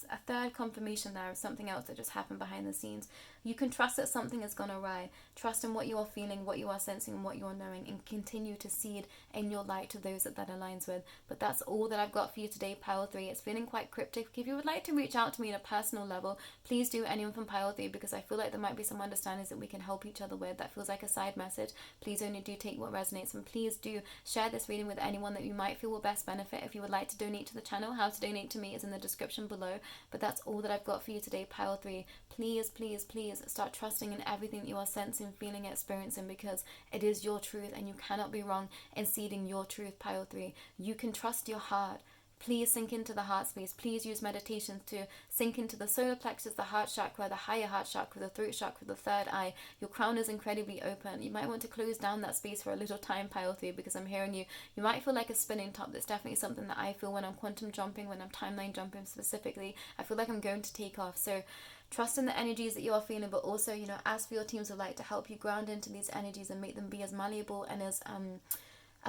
a third confirmation there of something else that just happened behind the scenes. You can trust that something is going to rise. Trust in what you are feeling, what you are sensing, and what you are knowing, and continue to seed in your light to those that aligns with. But that's all that I've got for you today, pile 3. It's feeling quite cryptic. If you would like to reach out to me on a personal level, please do, anyone from pile 3, because I feel like there might be some understandings that we can help each other with. That feels like a side message. Please only do take what resonates, and please do share this reading with anyone that you might feel will best benefit. If you would like to donate to the channel, how to donate to me is in the description below. But that's all that I've got for you today, pile 3. Please, please, please start trusting in everything that you are sensing, feeling, experiencing, because it is your truth, and you cannot be wrong in seeding your truth, pile 3. You can trust your heart. Please sink into the heart space. Please use meditation to sink into the solar plexus, the heart chakra, the higher heart chakra, the throat chakra, the third eye. Your crown is incredibly open. You might want to close down that space for a little time, pile 3, because I'm hearing you. You might feel like a spinning top. That's definitely something that I feel when I'm quantum jumping, when I'm timeline jumping specifically. I feel like I'm going to take off. So trust in the energies that you are feeling, but also, ask for your teams of light to help you ground into these energies and make them be as malleable and as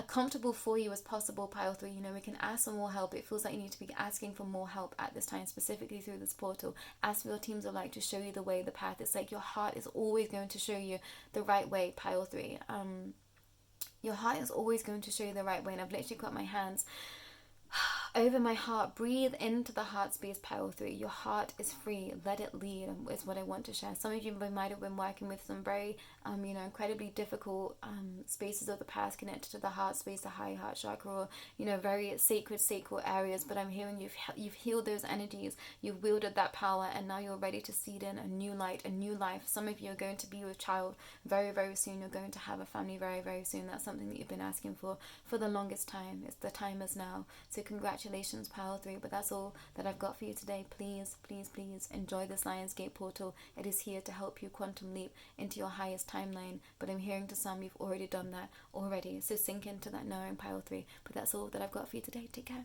comfortable for you as possible, pile 3. We can ask for more help. It feels like you need to be asking for more help at this time, specifically through this portal. Ask for your teams of light to show you the way, the path. It's like your heart is always going to show you the right way, pile 3. Your heart is always going to show you the right way. And I've literally got my hands Over my heart, breathe into the heart space, pile 3. Your heart is free. Let it lead is what I want to share. Some of you might have been working with some very, incredibly difficult spaces of the past connected to the heart space, the high heart chakra, or, very sacred areas. But I'm hearing you've healed those energies. You've wielded that power, and now you're ready to seed in a new light, a new life. Some of you are going to be with child very, very soon. You're going to have a family very, very soon. That's something that you've been asking for the longest time. The time is now. So congratulations, Power 3. But that's all that I've got for you today. Please, please, please enjoy this Lionsgate portal. It is here to help you quantum leap into your highest timeline. But I'm hearing to some you've already done that already. So sink into that knowing, Power 3. But that's all that I've got for you today. Take care.